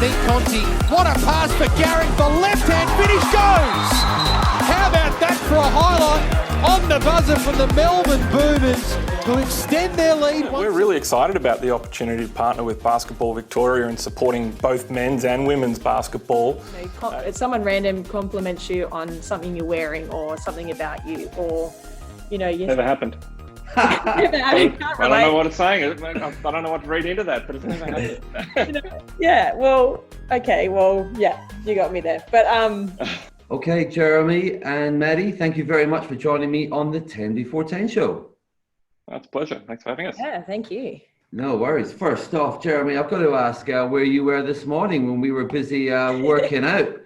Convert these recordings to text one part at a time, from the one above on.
Monique Conti. What a pass for Garrick. The left-hand finish goes. How about that for a highlight on the buzzer from the Melbourne Boomers, who extend their lead. We're really excited about the opportunity to partner with Basketball Victoria in supporting both men's and women's basketball. If someone random compliments you on something you're wearing or something about you, or, you know... Never happened. I don't know what it's saying. I don't know what to read into that, but it's never happened. Yeah, well, okay, well, yeah, you got me there. But Okay, Jeremy and Maddie, thank you very much for joining me on the 10 Before 10 show. That's a pleasure. Thanks for having us. yeah, thank you. No worries. First off, Jeremy, I've got to ask where you were this morning when we were busy working out.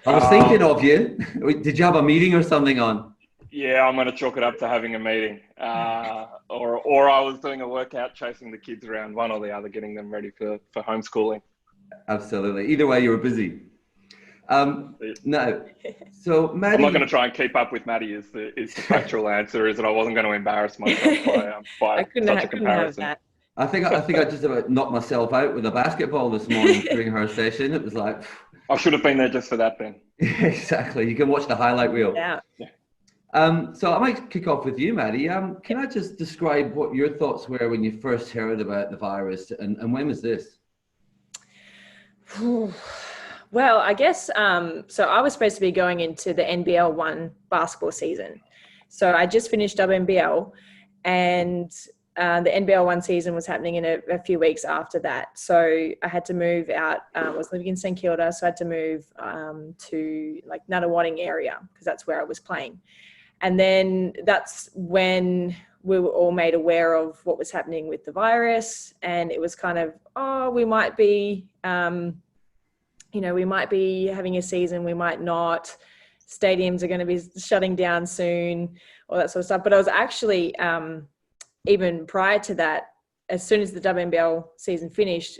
I was thinking of you. Did you have a meeting or something on? Yeah, I'm going to chalk it up to having a meeting. Or I was doing a workout, chasing the kids around, one or the other, getting them ready for homeschooling. Absolutely. Either way, you were busy. No. So, Maddie... I'm not going to try and keep up with Maddie is the factual answer, is that I wasn't going to embarrass myself by such a comparison. I think I just about knocked myself out with a basketball this morning during her session. It was like... I should have been there just for that, Ben. Exactly. You can watch the highlight reel. Yeah. So I might kick off with you, Maddie. Can I just describe what your thoughts were when you first heard about the virus, and when was this? Well, I guess, so I was supposed to be going into the NBL 1 basketball season. So I just finished WNBL, and the NBL 1 season was happening in a few weeks after that. So I had to move out. I was living in St Kilda, so I had to move to like Nunawading area, because that's where I was playing. And then that's when we were all made aware of what was happening with the virus. And it was kind of, we might be... we might be having a season, we might not. Stadiums are going to be shutting down soon, all that sort of stuff. But I was actually, even prior to that, as soon as the WNBL season finished,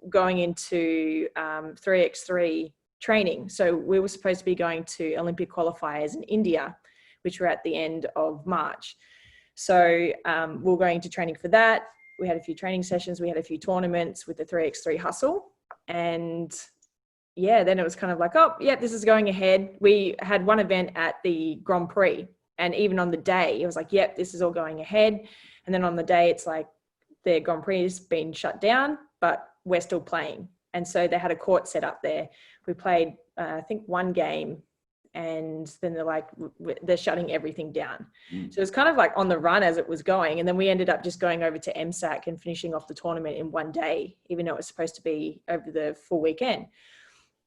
going into 3x3 training. So we were supposed to be going to Olympic qualifiers in India, which were at the end of March. So we were going to training for that. We had a few training sessions. We had a few tournaments with the 3x3 hustle. And yeah, then it was kind of like, this is going ahead. We had one event at the Grand Prix, and even on the day, it was like, this is all going ahead. And then on the day, it's like the Grand Prix has been shut down, but we're still playing. And so they had a court set up there. We played, I think, one game, and then they're like, they're shutting everything down. So it was kind of like on the run as it was going. And then we ended up just going over to MSAC and finishing off the tournament in one day, even though it was supposed to be over the full weekend.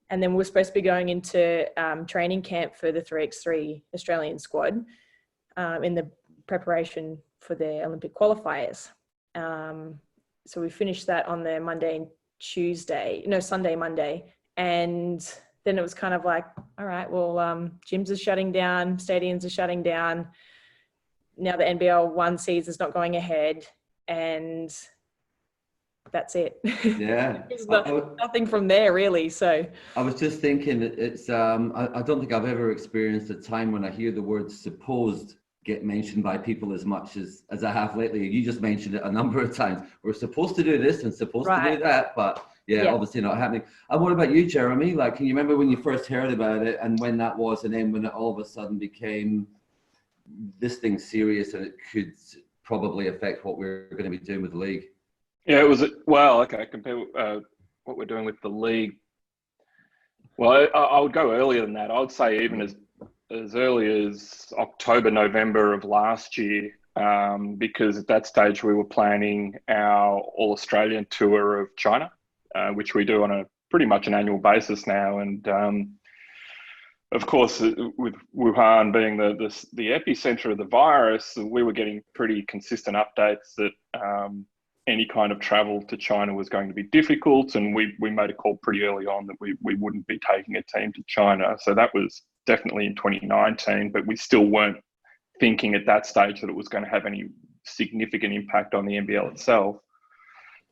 And then we were supposed to be going into training camp for the 3x3 Australian squad in the preparation for the Olympic qualifiers. So we finished that on the Sunday, Monday. And then it was kind of like, all right, well, gyms are shutting down, stadiums are shutting down. Now the NBL 1 season's not going ahead, and that's it. Yeah. There's nothing from there, really. So I was just thinking, it's I don't think I've ever experienced a time when I hear the word supposed get mentioned by people as much as I have lately. You just mentioned it a number of times. We're supposed to do this and supposed to do that, but yeah, obviously not happening. And what about you, Jeremy? Like, can you remember when you first heard about it and when that was, and then when it all of a sudden became this thing serious and it could probably affect what we're going to be doing with the league? Yeah, it was, compare what we're doing with the league. Well, I would go earlier than that. I would say even as early as October, November of last year, because at that stage we were planning our All-Australian tour of China, which we do on a pretty much an annual basis now. And of course, with Wuhan being the epicenter of the virus, we were getting pretty consistent updates that any kind of travel to China was going to be difficult. And we made a call pretty early on that we wouldn't be taking a team to China. So that was definitely in 2019, but we still weren't thinking at that stage that it was going to have any significant impact on the NBL itself.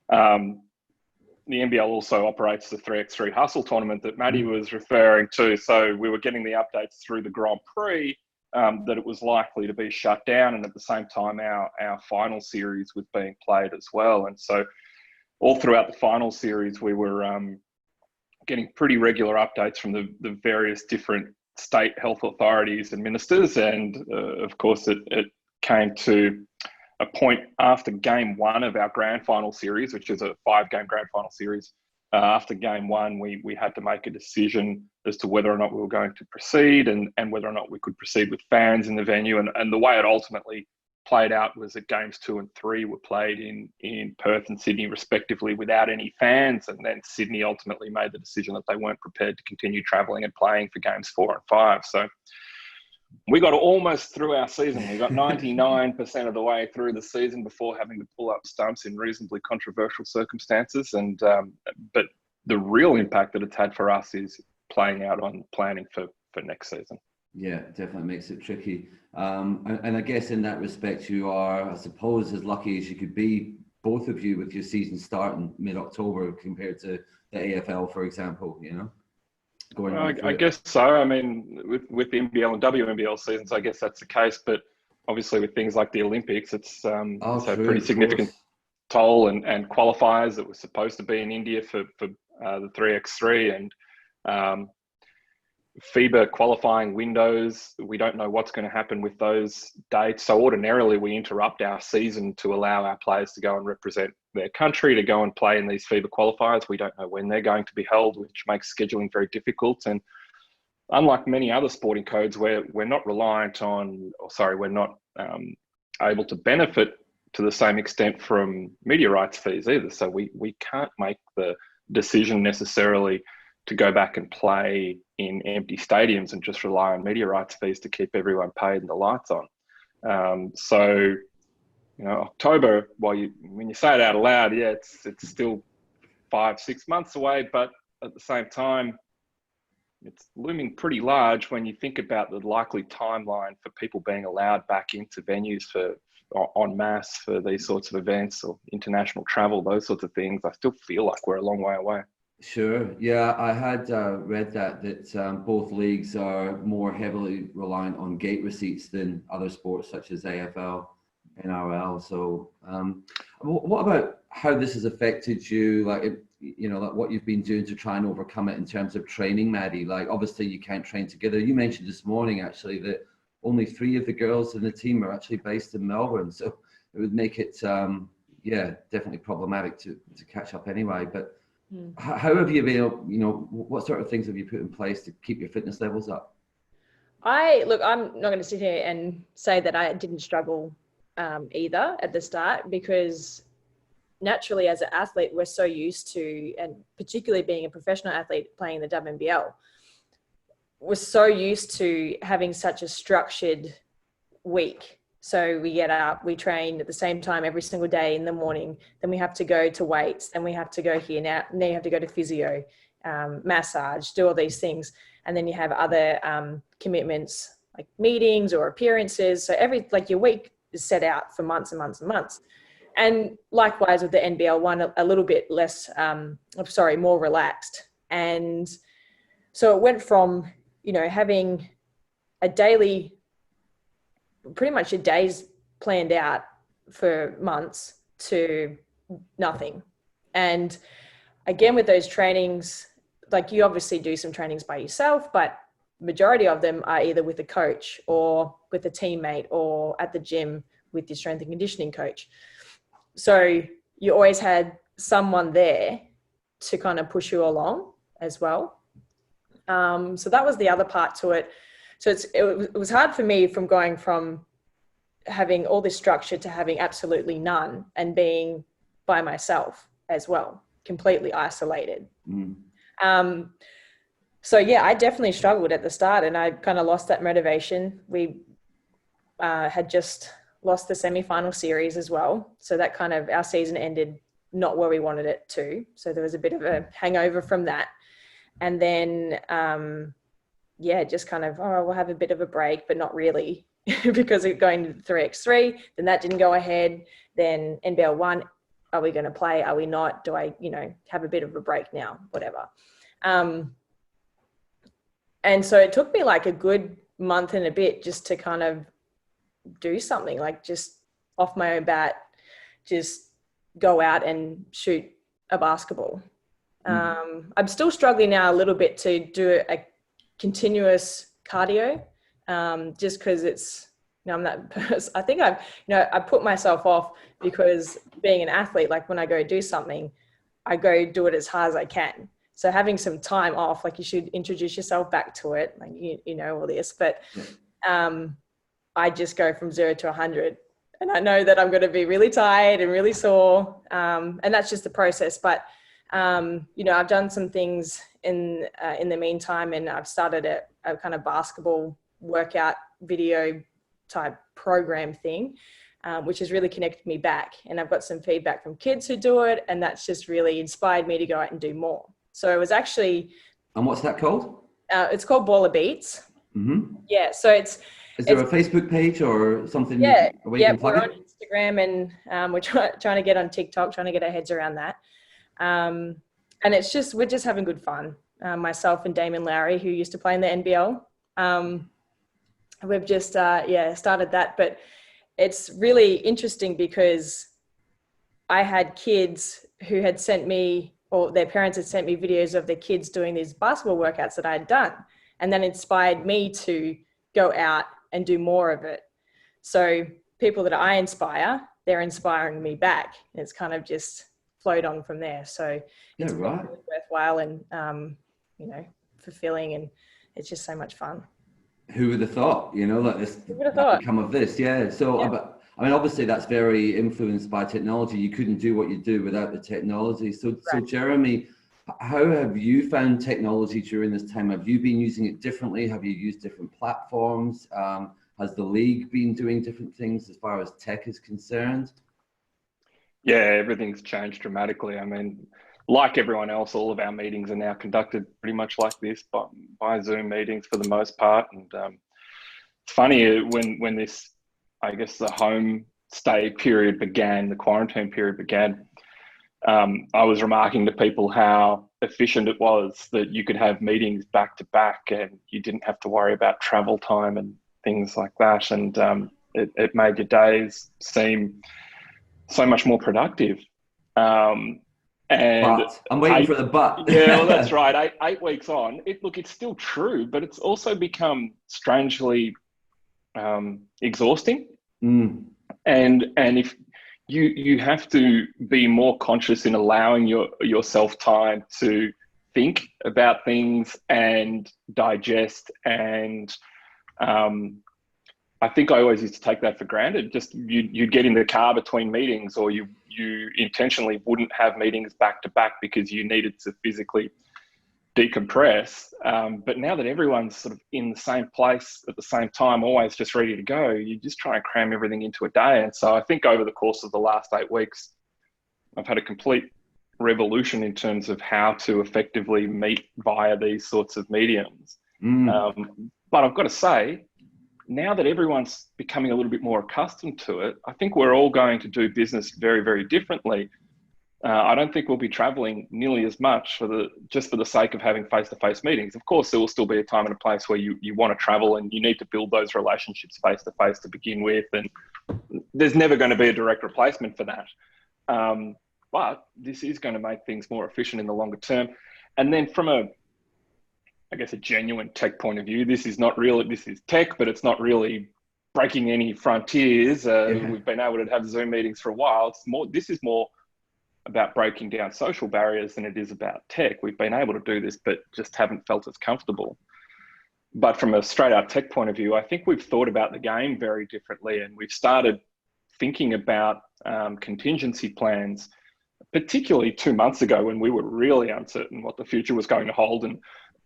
The NBL also operates the 3x3 Hustle tournament that Maddie was referring to. So we were getting the updates through the Grand Prix that it was likely to be shut down. And at the same time, our final series was being played as well. And so all throughout the final series, we were getting pretty regular updates from the various different state health authorities and ministers. And of course, it came to a point after game one of our grand final series, which is a 5-game grand final series. After game one, we had to make a decision as to whether or not we were going to proceed and whether or not we could proceed with fans in the venue. And the way it ultimately played out was that games 2 and 3 were played in Perth and Sydney respectively without any fans. And then Sydney ultimately made the decision that they weren't prepared to continue travelling and playing for games 4 and 5. So we got almost through our season. We got 99% of the way through the season before having to pull up stumps in reasonably controversial circumstances. And but the real impact that it's had for us is playing out on planning for next season. Yeah, definitely makes it tricky. And I guess in that respect, you are, I suppose, as lucky as you could be, both of you, with your season starting mid-October compared to the AFL, for example, you know? I guess so. I mean, with the NBL and WNBL seasons, I guess that's the case. But obviously, with things like the Olympics, it's had a pretty significant toll. And qualifiers that were supposed to be in India for the 3x3 and FIBA qualifying windows. We don't know what's going to happen with those dates. So ordinarily, we interrupt our season to allow our players to go and represent their country, to go and play in these FIBA qualifiers. We don't know when they're going to be held, which makes scheduling very difficult. And unlike many other sporting codes where we're not reliant on, we're not able to benefit to the same extent from media rights fees either. So we can't make the decision necessarily to go back and play in empty stadiums and just rely on media rights fees to keep everyone paid and the lights on. So, you know, October, when you say it out loud, yeah, it's still 5-6 months away, but at the same time, it's looming pretty large when you think about the likely timeline for people being allowed back into venues en masse for these sorts of events or international travel, those sorts of things. I still feel like we're a long way away. Sure. Yeah, I had read that both leagues are more heavily reliant on gate receipts than other sports such as AFL, NRL. So what about how this has affected you? Like, like what you've been doing to try and overcome it in terms of training, Maddie? Like, obviously you can't train together. You mentioned this morning actually that only 3 of the girls in the team are actually based in Melbourne. So it would make it, definitely problematic to catch up anyway. But how have you been able, what sort of things have you put in place to keep your fitness levels up? I'm not going to sit here and say that I didn't struggle either at the start, because naturally as an athlete, we're so used to, and particularly being a professional athlete playing the WNBL, we're so used to having such a structured week. So we get up, we train at the same time every single day in the morning. Then we have to go to weights. Then we have to go here. Now you have to go to physio, massage, do all these things. And then you have other commitments like meetings or appearances. So your week is set out for months and months and months. And likewise with the NBL one, a little bit less, more relaxed. And so it went from, having a daily, pretty much a day's planned out for months to nothing. And again, with those trainings, like you obviously do some trainings by yourself, but majority of them are either with a coach or with a teammate or at the gym with your strength and conditioning coach. So you always had someone there to kind of push you along as well. So that was the other part to it. So it was hard for me from going from having all this structure to having absolutely none and being by myself as well, completely isolated. So yeah, I definitely struggled at the start and I kind of lost that motivation. We had just lost the semi-final series as well. So that kind of, our season ended not where we wanted it to. So there was a bit of a hangover from that. And then, just kind of, we'll have a bit of a break, but not really because of going to the 3x3. Then that didn't go ahead. Then NBL 1, are we going to play? Are we not? Do I, have a bit of a break now? Whatever. And so it took me like a good month and a bit just to kind of do something, like just off my own bat, just go out and shoot a basketball. I'm still struggling now a little bit to do a continuous cardio, just because it's, I'm that person. I think I put myself off because being an athlete, like when I go do something, I go do it as hard as I can. So having some time off, like you should introduce yourself back to it, like you know all this, but I just go from 0 to 100, and I know that I'm going to be really tired and really sore, and that's just the process. But I've done some things in the meantime, and I've started a kind of basketball workout video type program thing, which has really connected me back. And I've got some feedback from kids who do it, and that's just really inspired me to go out and do more. So it was actually. And what's that called? It's called Baller Beats. Mm-hmm. Yeah. So it's. Is there a Facebook page or something? Yeah. Where you can plug we're it? on Instagram, and we're trying to get on TikTok, trying to get our heads around that. And we're just having good fun. Myself and Damon Lowry, who used to play in the NBL. We've just, started that, but it's really interesting because I had kids who had sent me, or their parents had sent me videos of their kids doing these basketball workouts that I had done, and that inspired me to go out and do more of it. So people that I inspire, they're inspiring me back. It's kind of just flowed on from there. So it's really worthwhile and, fulfilling, and it's just so much fun. Who would have thought, like this come of this? Yeah. So, obviously that's very influenced by technology. You couldn't do what you do without the technology. So Jeremy, how have you found technology during this time? Have you been using it differently? Have you used different platforms? Has the league been doing different things as far as tech is concerned? Yeah, everything's changed dramatically. I mean, like everyone else, all of our meetings are now conducted pretty much like this by Zoom meetings for the most part. And it's funny when this, I guess, the home stay period began, the quarantine period began, I was remarking to people how efficient it was that you could have meetings back to back and you didn't have to worry about travel time and things like that. And it made your days seem so much more productive. And I'm waiting for the but. Yeah, well, that's right. 8 weeks on, it's still true, but it's also become strangely exhausting. And if you have to be more conscious in allowing yourself time to think about things and digest. And I think I always used to take that for granted. Just you'd get in the car between meetings, or you intentionally wouldn't have meetings back to back because you needed to physically decompress. But now that everyone's sort of in the same place at the same time, always just ready to go, you just try and cram everything into a day. And so I think over the course of the last 8 weeks, I've had a complete revolution in terms of how to effectively meet via these sorts of mediums. But I've got to say, now that everyone's becoming a little bit more accustomed to it, I think we're all going to do business very, very differently. I don't think we'll be traveling nearly as much just for the sake of having face-to-face meetings. Of course, there will still be a time and a place where you want to travel and you need to build those relationships face-to-face to begin with. And there's never going to be a direct replacement for that. But this is going to make things more efficient in the longer term. And then from a genuine tech point of view, this is tech, but it's not really breaking any frontiers. We've been able to have Zoom meetings for a while. This is more about breaking down social barriers than it is about tech. We've been able to do this, but just haven't felt as comfortable. But from a straight out tech point of view, I think we've thought about the game very differently, and we've started thinking about contingency plans, particularly 2 months ago when we were really uncertain what the future was going to hold, and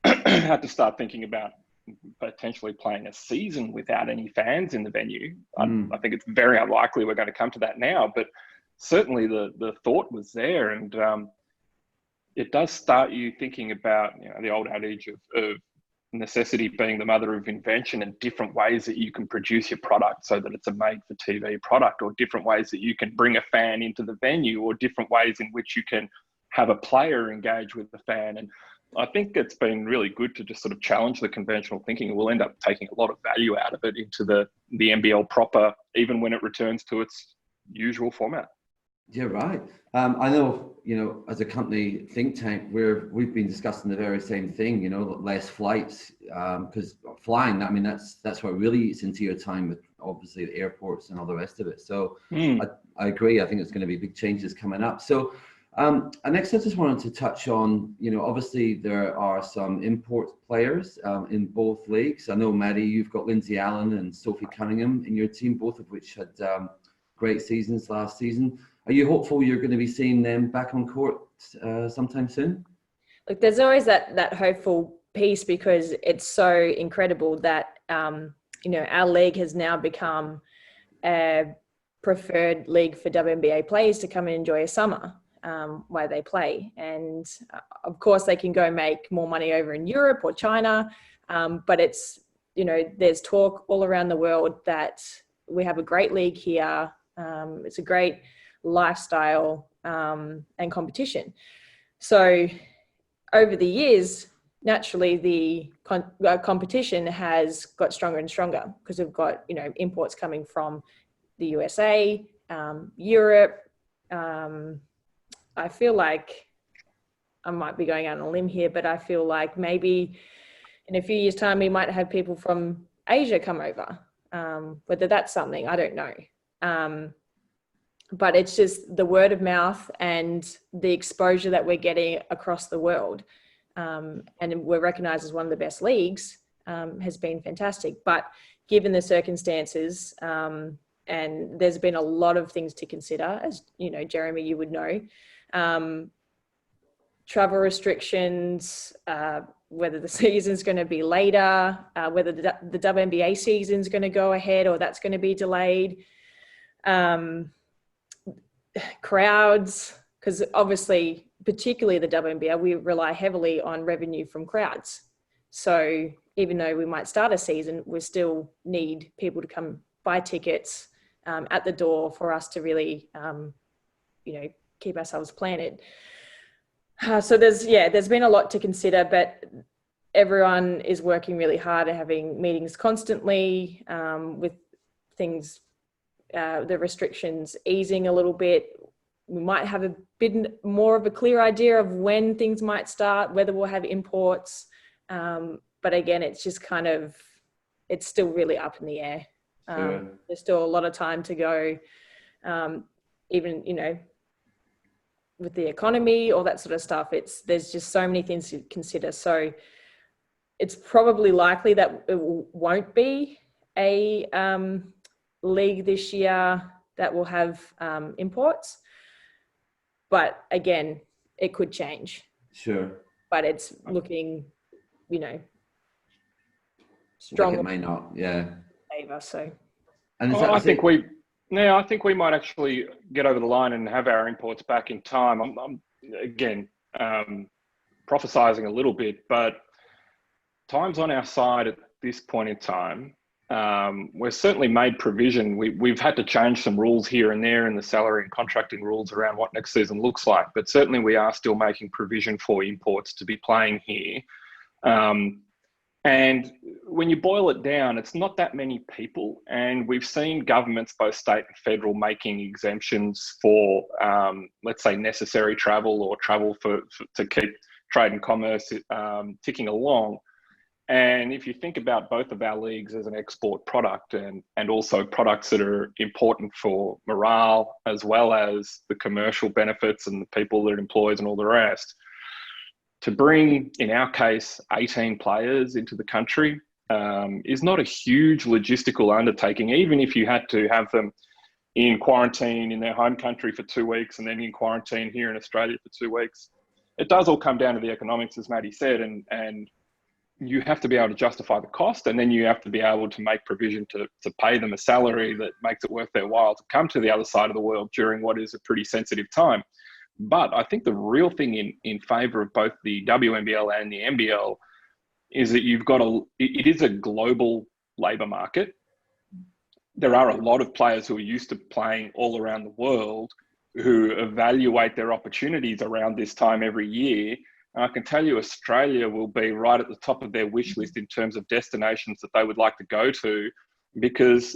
had to start thinking about potentially playing a season without any fans in the venue. I think it's very unlikely we're going to come to that now, but certainly the thought was there. And it does start you thinking about the old adage of necessity being the mother of invention, and different ways that you can produce your product so that it's a made-for-TV product, or different ways that you can bring a fan into the venue, or different ways in which you can have a player engage with the fan. And I think it's been really good to just sort of challenge the conventional thinking. We'll end up taking a lot of value out of it into the NBL proper, even when it returns to its usual format. Yeah, right. I know, as a company think tank, we've been discussing the very same thing, less flights, because flying, I mean, that's what really eats into your time with obviously the airports and all the rest of it. So I agree. I think it's going to be big changes coming up. So next, I just wanted to touch on, obviously there are some import players in both leagues. I know, Maddie, you've got Lindsay Allen and Sophie Cunningham in your team, both of which had great seasons last season. Are you hopeful you're going to be seeing them back on court sometime soon? Look, there's always that hopeful piece, because it's so incredible that, our league has now become a preferred league for WNBA players to come and enjoy a summer while they play. And of course, they can go make more money over in Europe or China. But it's, there's talk all around the world that we have a great league here. It's a great lifestyle and competition. So over the years, naturally the competition has got stronger and stronger, because we've got imports coming from the USA, Europe. I feel like I might be going out on a limb here, but I feel like maybe in a few years' time we might have people from Asia come over. Whether that's something, I don't know. But it's just the word of mouth and the exposure that we're getting across the world. And we're recognized as one of the best leagues, has been fantastic. But given the circumstances, and there's been a lot of things to consider, as Jeremy, you would know, travel restrictions, whether the season's going to be later, whether the WNBA season's going to go ahead or that's going to be delayed. Crowds, because obviously, particularly the WNBL, we rely heavily on revenue from crowds. So even though we might start a season, we still need people to come buy tickets at the door for us to really, keep ourselves planted. So there's been a lot to consider, but everyone is working really hard at having meetings constantly with things. The restrictions easing a little bit. We might have a bit more of a clear idea of when things might start, whether we'll have imports. But again, it's just it's still really up in the air. Sure. There's still a lot of time to go. Even, with the economy, all that sort of stuff, there's just so many things to consider. So it's probably likely that it won't be a league this year that will have imports, but again, it could change. Sure. But it's looking, strong. Like it may not, yeah. Favor, so. And I think we might actually get over the line and have our imports back in time. I'm again prophesizing a little bit, but time's on our side at this point in time. We've certainly made provision. We've had to change some rules here and there in the salary and contracting rules around what next season looks like, but certainly we are still making provision for imports to be playing here. And when you boil it down, it's not that many people, and we've seen governments, both state and federal, making exemptions for, let's say, necessary travel or travel to keep trade and commerce ticking along. And if you think about both of our leagues as an export product and also products that are important for morale, as well as the commercial benefits and the people that it employs and all the rest, to bring, in our case, 18 players into the country is not a huge logistical undertaking, even if you had to have them in quarantine in their home country for 2 weeks and then in quarantine here in Australia for 2 weeks. It does all come down to the economics, as Maddie said, and you have to be able to justify the cost, and then you have to be able to make provision to pay them a salary that makes it worth their while to come to the other side of the world during what is a pretty sensitive time. But I think the real thing in favour of both the WNBL and the NBL is that it is a global labour market. There are a lot of players who are used to playing all around the world who evaluate their opportunities around this time every year. And I can tell you Australia will be right at the top of their wish list in terms of destinations that they would like to go to because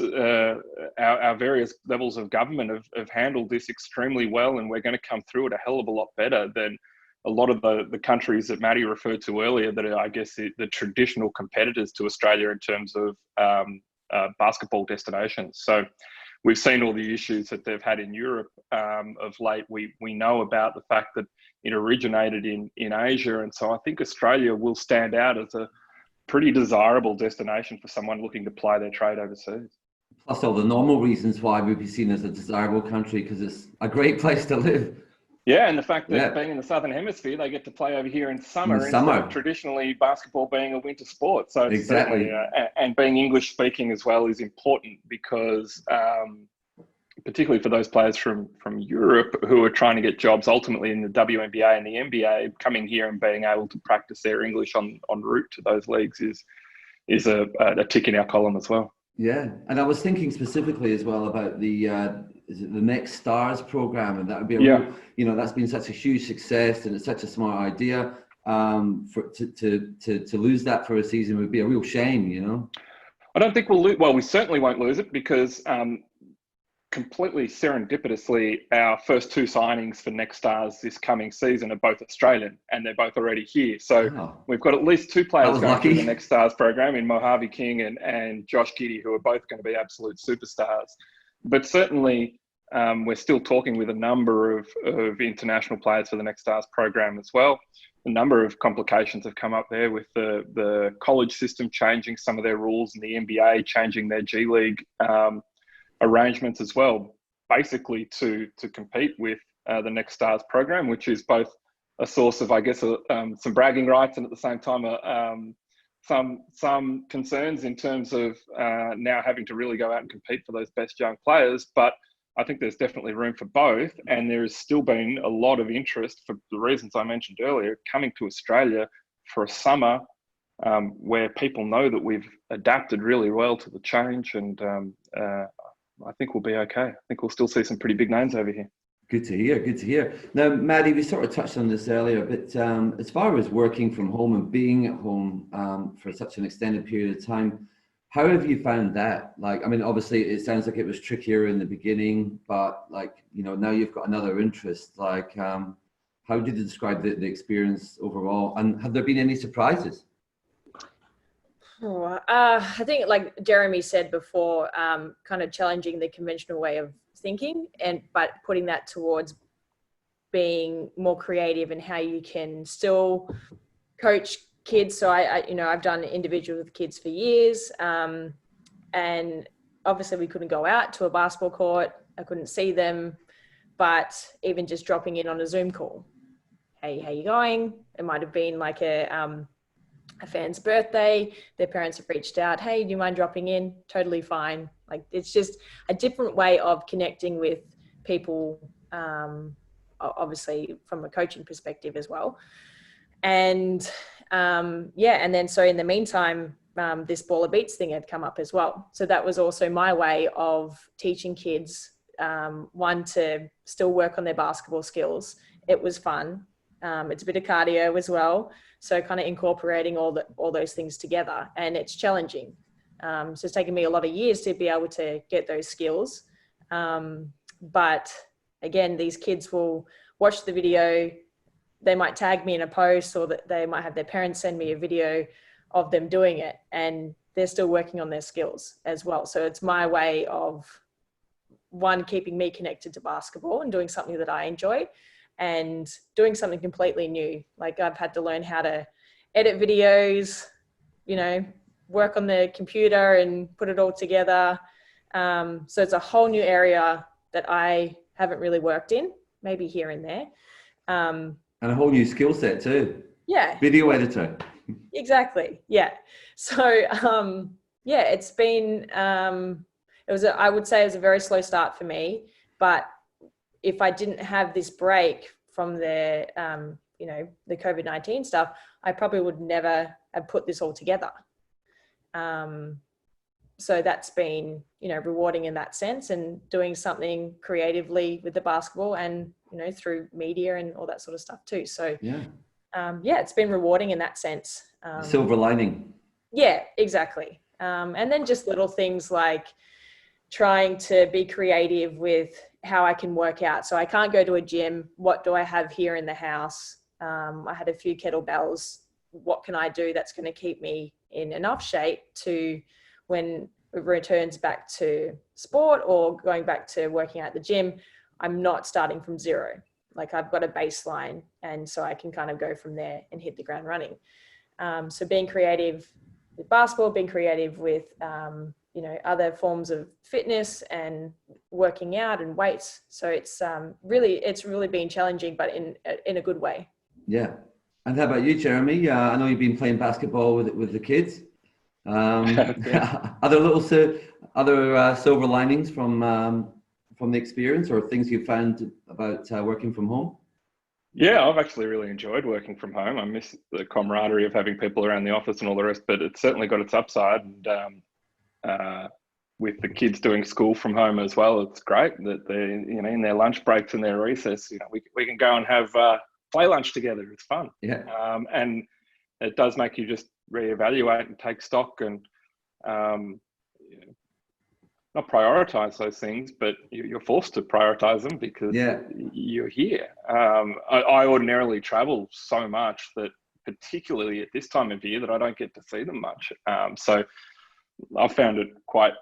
our various levels of government have handled this extremely well, and we're going to come through it a hell of a lot better than a lot of the countries that Maddie referred to earlier that are, I guess, the traditional competitors to Australia in terms of basketball destinations. So we've seen all the issues that they've had in Europe of late. We know about the fact that it originated in Asia, and so I think Australia will stand out as a pretty desirable destination for someone looking to ply their trade overseas. Plus all the normal reasons why we'd be seen as a desirable country, because it's a great place to live. Yeah, and the fact that being in the Southern Hemisphere, they get to play over here in summer instead of traditionally basketball being a winter sport. So exactly, and being English speaking as well is important because, particularly for those players from Europe who are trying to get jobs ultimately in the WNBA and the NBA, coming here and being able to practice their English en route to those leagues is a tick in our column as well. Yeah, and I was thinking specifically as well about the Next Stars program, and that would be a real, you know, that's been such a huge success, and it's such a smart idea. To lose that for a season would be a real shame, you know. I don't think we'll lose. Well, we certainly won't lose it because completely serendipitously, our first two signings for Next Stars this coming season are both Australian, and they're both already here. So we've got at least two players going through the Next Stars program in Mojave King and Josh Giddey, who are both going to be absolute superstars. But certainly, we're still talking with a number of international players for the Next Stars program as well. A number of complications have come up there with the college system changing some of their rules and the NBA changing their G League arrangements as well, basically to compete with the Next Stars program, which is both a source of, I guess, some bragging rights and at the same time some concerns in terms of now having to really go out and compete for those best young players. But I think there's definitely room for both, and there has still been a lot of interest for the reasons I mentioned earlier, coming to Australia for a summer where people know that we've adapted really well to the change, and I think we'll be okay. I think we'll still see some pretty big names over here. Good to hear, good to hear. Now, Maddie, we sort of touched on this earlier, but as far as working from home and being at home for such an extended period of time, how have you found that? Like, I mean, obviously it sounds like it was trickier in the beginning, but like, you know, now you've got another interest. Like, how would you describe the experience overall? And have there been any surprises? I think, like Jeremy said before, kind of challenging the conventional way of thinking, but putting that towards being more creative and how you can still coach kids. So I've done individual with kids for years, and obviously we couldn't go out to a basketball court. I couldn't see them, but even just dropping in on a Zoom call. Hey, how you going? It might have been like a fan's birthday. Their parents have reached out. Hey, do you mind dropping in? Totally fine. Like, it's just a different way of connecting with people, obviously from a coaching perspective as well. And and then so in the meantime, this Baller Beats thing had come up as well. So that was also my way of teaching kids, one, to still work on their basketball skills. It was fun. It's a bit of cardio as well. So kind of incorporating all those things together, and it's challenging. So it's taken me a lot of years to be able to get those skills. But again, these kids will watch the video. They might tag me in a post, or that they might have their parents send me a video of them doing it, and they're still working on their skills as well. So it's my way of, one, keeping me connected to basketball and doing something that I enjoy, and doing something completely new. Like, I've had to learn how to edit videos, you know, work on the computer and put it all together. So it's a whole new area that I haven't really worked in, maybe here and there. And a whole new skill set too. Yeah. Video editor. Exactly. Yeah. So, it's been, I would say it was a very slow start for me, but if I didn't have this break from the COVID-19 stuff, I probably would never have put this all together. So that's been, rewarding in that sense, and doing something creatively with the basketball and, through media and all that sort of stuff too. So it's been rewarding in that sense. Silver lining. Yeah, exactly. And then just little things like trying to be creative with how I can work out. So I can't go to a gym. What do I have here in the house? I had a few kettlebells. What can I do that's going to keep me in enough shape to when it returns back to sport or going back to working out at the gym, I'm not starting from zero. Like I've got a baseline, and so I can kind of go from there and hit the ground running. So being creative with basketball, being creative with, other forms of fitness and working out and weights. So it's really been challenging, but in a good way. Yeah. And how about you, Jeremy? I know you've been playing basketball with the kids. Are there other silver linings from the experience, or things you found about working from home? Yeah, I've actually really enjoyed working from home. I miss the camaraderie of having people around the office and all the rest, but it's certainly got its upside. And with the kids doing school from home as well, it's great that they, in their lunch breaks and their recess, we can go and have play lunch together. It's fun. Yeah. And it does make you just reevaluate and take stock and not prioritize those things, but you're forced to prioritize them because you're here. I ordinarily travel so much that, particularly at this time of year, that I don't get to see them much. So I found it quite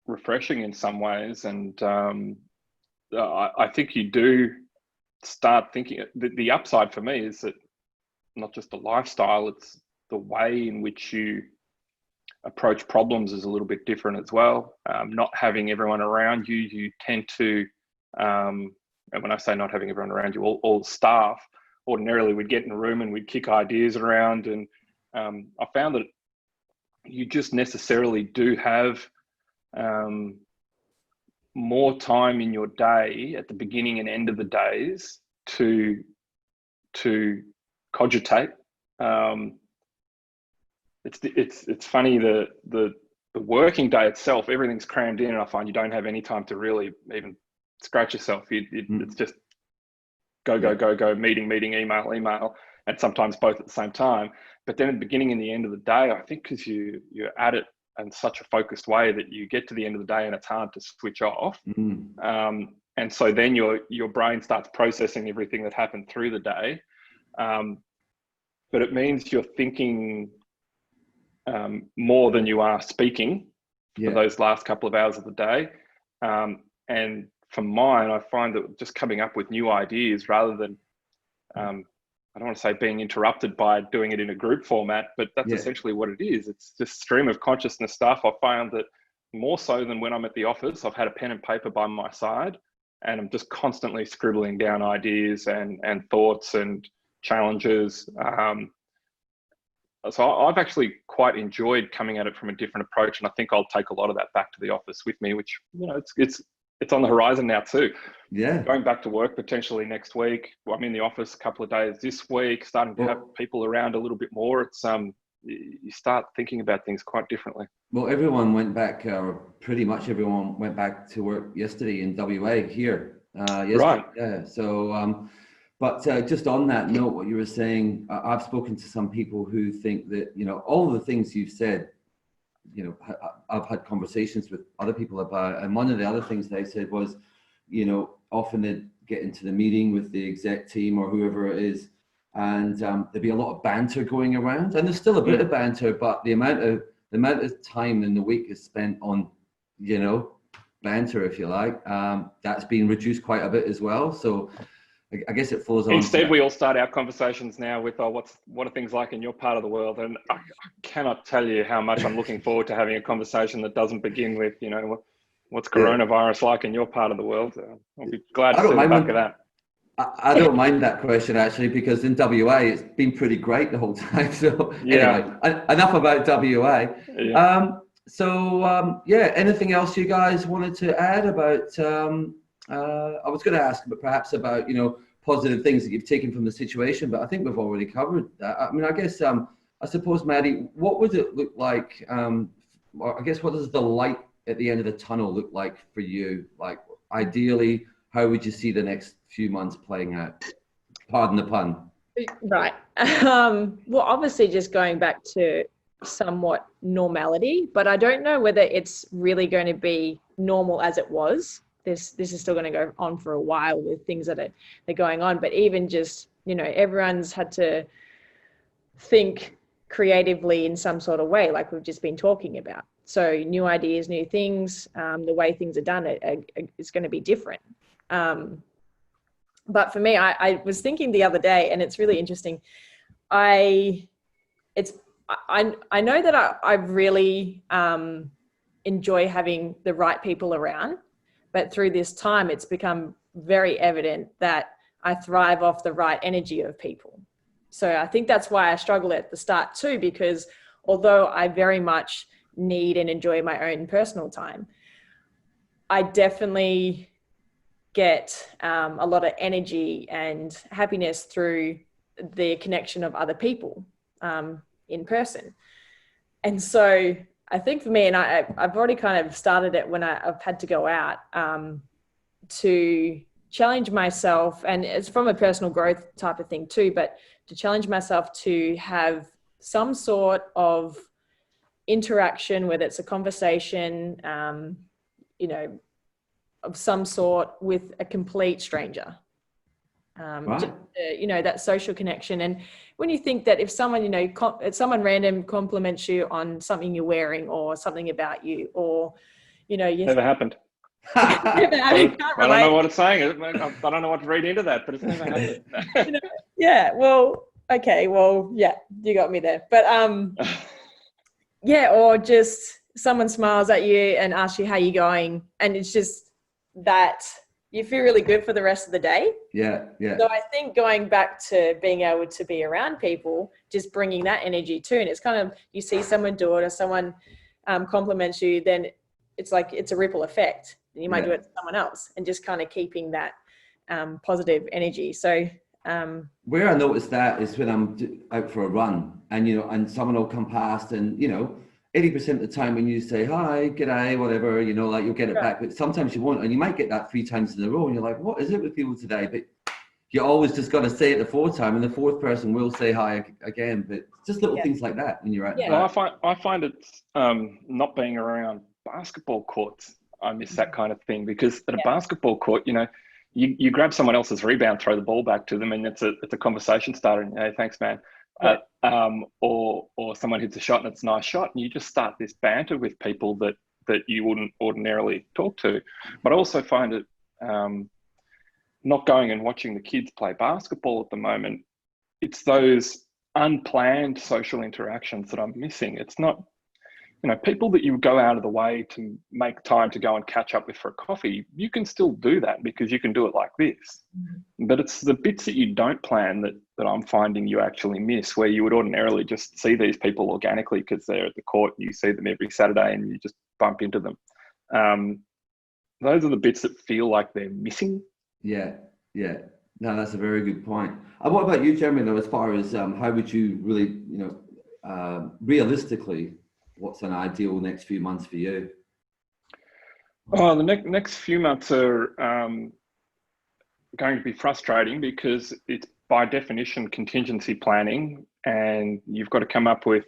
refreshing in some ways. And I think you do start thinking, the upside for me is that not just the lifestyle, it's the way in which you approach problems is a little bit different as well. Not having everyone around you, you tend to, and when I say not having everyone around you, all staff, ordinarily we'd get in a room and we'd kick ideas around. And I found that you just necessarily do have more time in your day at the beginning and end of the days to cogitate. It's funny, the working day itself, everything's crammed in, and I find you don't have any time to really even scratch yourself. It's just go, meeting, email, and sometimes both at the same time. But then at the beginning and the end of the day, I think because you're at it in such a focused way that you get to the end of the day and it's hard to switch off. And so then your brain starts processing everything that happened through the day. But it means you're thinking more than you are speaking for those last couple of hours of the day. And for mine, I find that just coming up with new ideas rather than, I don't want to say being interrupted by doing it in a group format, but that's essentially what it is. It's just stream of consciousness stuff. I found that more so than when I'm at the office, I've had a pen and paper by my side and I'm just constantly scribbling down ideas and thoughts and challenges. So I've actually quite enjoyed coming at it from a different approach, and I think I'll take a lot of that back to the office with me, which it's on the horizon now too. Yeah. Going back to work potentially next week. I'm in the office a couple of days this week, starting to have people around a little bit more. It's you start thinking about things quite differently. Well, everyone went back, or pretty much everyone went back to work yesterday in WA here. Right. Yeah. So. But just on that note, what you were saying, I've spoken to some people who think that, all the things you've said, I've had conversations with other people about, and one of the other things they said was, often they'd get into the meeting with the exec team or whoever it is, and there'd be a lot of banter going around, and there's still a bit of banter, but the amount of time in the week is spent on, banter, if you like, that's been reduced quite a bit as well. So I guess it falls on. Instead, we all start our conversations now with, what are things like in your part of the world? And I cannot tell you how much I'm looking forward to having a conversation that doesn't begin with, what's coronavirus like in your part of the world? I'll be glad to see the back of that. I don't mind that question, actually, because in WA, it's been pretty great the whole time. So anyway, enough about WA. Yeah. Anything else you guys wanted to add about... I was going to ask, but perhaps about, positive things that you've taken from the situation, but I think we've already covered that. I mean, I guess, I suppose, Maddie, what would it look like? I guess, what does the light at the end of the tunnel look like for you? Like, ideally, how would you see the next few months playing out? Pardon the pun. Right. Well, obviously, just going back to somewhat normality, but I don't know whether it's really going to be normal as it was. This is still going to go on for a while with things that are going on, but even just, everyone's had to think creatively in some sort of way, like we've just been talking about. So new ideas, new things, the way things are done, it's going to be different. But for me, I was thinking the other day, and it's really interesting. I know that I really enjoy having the right people around, but through this time, it's become very evident that I thrive off the right energy of people. So I think that's why I struggle at the start too, because although I very much need and enjoy my own personal time, I definitely get a lot of energy and happiness through the connection of other people in person. And so I think for me, and I've already kind of started it when I've had to go out to challenge myself, and it's from a personal growth type of thing too, but to challenge myself to have some sort of interaction, whether it's a conversation, of some sort with a complete stranger. Right. Just, that social connection. And when you think that if someone, someone random compliments you on something you're wearing or something about you, or, Never happened. I don't know what it's saying. I don't know what to read into that, but it's never happened. Yeah, well, okay, well, yeah, you got me there. But yeah, or just someone smiles at you and asks you how you're going, and it's just that you feel really good for the rest of the day. Yeah. So I think going back to being able to be around people, just bringing that energy too, and it's kind of, you see someone do it or someone compliments you, then it's like it's a ripple effect. You might do it to someone else, and just kind of keeping that positive energy. So where I notice that is when I'm out for a run, and and someone will come past, and 80% of the time when you say hi, g'day, whatever, like you'll get it back, but sometimes you won't, and you might get that 3 times in a row, and you're like, what is it with people today? But you always just got to say it the 4th time, and the 4th person will say hi again. But just little things like that when you're out. Well, I find it's not being around basketball courts. I miss that kind of thing, because at a basketball court, you grab someone else's rebound, throw the ball back to them, and it's a conversation starter. And, hey, thanks, man. Or someone hits a shot and it's a nice shot, and you just start this banter with people that you wouldn't ordinarily talk to. But I also find it not going and watching the kids play basketball at the moment, it's those unplanned social interactions that I'm missing. It's not, people that you go out of the way to make time to go and catch up with for a coffee, you can still do that because you can do it like this. But it's the bits that you don't plan that I'm finding you actually miss, where you would ordinarily just see these people organically because they're at the court and you see them every Saturday and you just bump into them. Those are the bits that feel like they're missing. Yeah. No, that's a very good point. What about you, Jeremy, though, as far as how would you really, realistically, what's an ideal next few months for you? Oh, the next few months are going to be frustrating, because it's by definition contingency planning, and you've got to come up with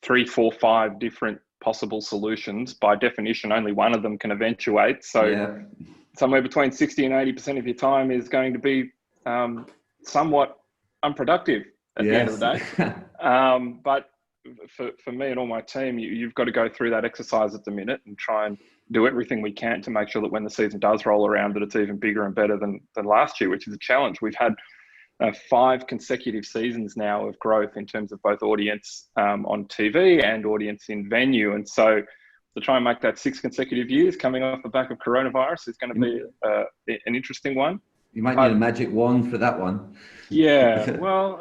3, 4, 5 different possible solutions. By definition, only one of them can eventuate. So somewhere between 60 and 80% of your time is going to be somewhat unproductive at the end of the day. But for me and all my team, you've got to go through that exercise at the minute and try and do everything we can to make sure that when the season does roll around, that it's even bigger and better than last year, which is a challenge. We've had 5 consecutive seasons now of growth in terms of both audience on TV and audience in venue. And so to try and make that 6 consecutive years coming off the back of coronavirus is going to be an interesting one. You might need a magic wand for that one. Yeah, well,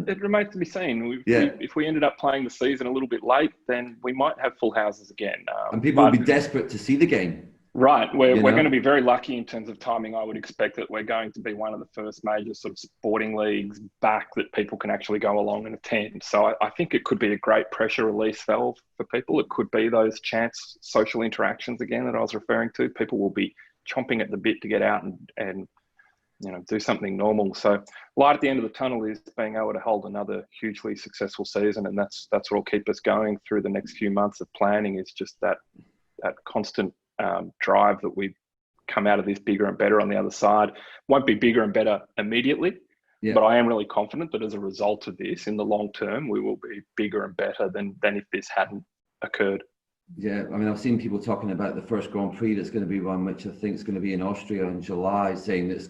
it remains to be seen. If we ended up playing the season a little bit late, then we might have full houses again. And people will be desperate to see the game. Right. We're going to be very lucky in terms of timing. I would expect that we're going to be one of the first major sort of sporting leagues back that people can actually go along and attend. So I think it could be a great pressure release valve for people. It could be those chance social interactions again that I was referring to. People will be chomping at the bit to get out and do something normal. So light at the end of the tunnel is being able to hold another hugely successful season, and that's what will keep us going through the next few months of planning. Is just that constant drive that we come out of this bigger and better on the other side. Won't be bigger and better immediately, but I am really confident that as a result of this, in the long term, we will be bigger and better than if this hadn't occurred. Yeah, I mean, I've seen people talking about the first Grand Prix that's going to be run, which I think is going to be in Austria in July, saying that it's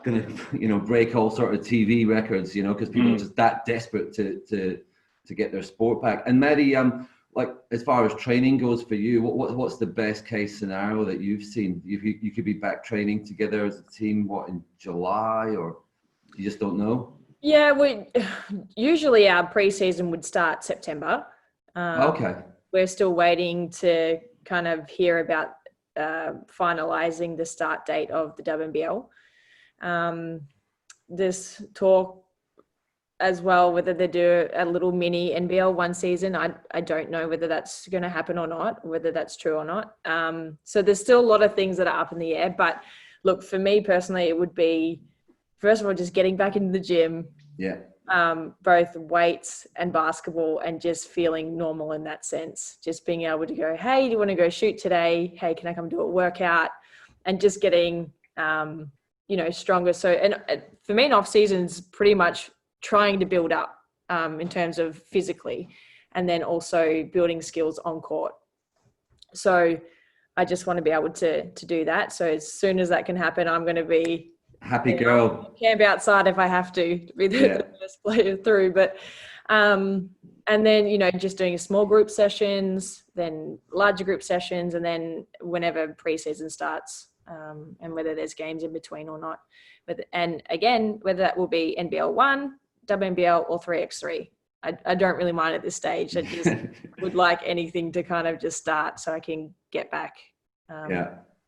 going to, break all sort of TV records, because people are just that desperate to get their sport back. And Maddie, like as far as training goes for you, what's the best case scenario that you've seen? You could be back training together as a team, in July, or you just don't know? Yeah, usually our pre-season would start September. Okay. We're still waiting to kind of hear about finalising the start date of the WNBL. This talk as well, whether they do a little mini NBL one season, I don't know whether that's going to happen or not, whether that's true or not. So there's still a lot of things that are up in the air. But look, for me personally, it would be, first of all, just getting back into the gym. Yeah. Both weights and basketball, and just feeling normal in that sense. Just being able to go, hey, do you want to go shoot today? Hey, can I come do a workout? And just getting, stronger. So, and for me, an off season's pretty much trying to build up in terms of physically, and then also building skills on court. So I just want to be able to do that. So as soon as that can happen, I'm going to be happy girl. Camp outside if I have to be the first player through. But and then just doing small group sessions, then larger group sessions, and then whenever preseason starts, and whether there's games in between or not. And again, whether that will be NBL 1, WNBL, or 3x3. I don't really mind at this stage. I just would like anything to kind of just start so I can get back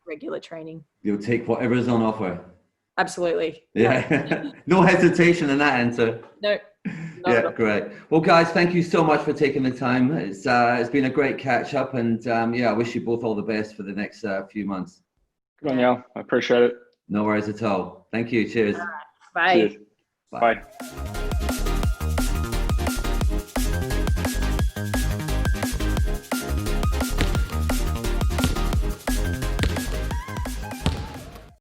regular training. You'll take whatever's on offer. Absolutely. Yeah. No hesitation in that answer. No. Yeah, great. Well, guys, thank you so much for taking the time. It's been a great catch up, and I wish you both all the best for the next few months. Good on you. I appreciate it. No worries at all. Thank you. Cheers. All right. Bye. Cheers. Bye.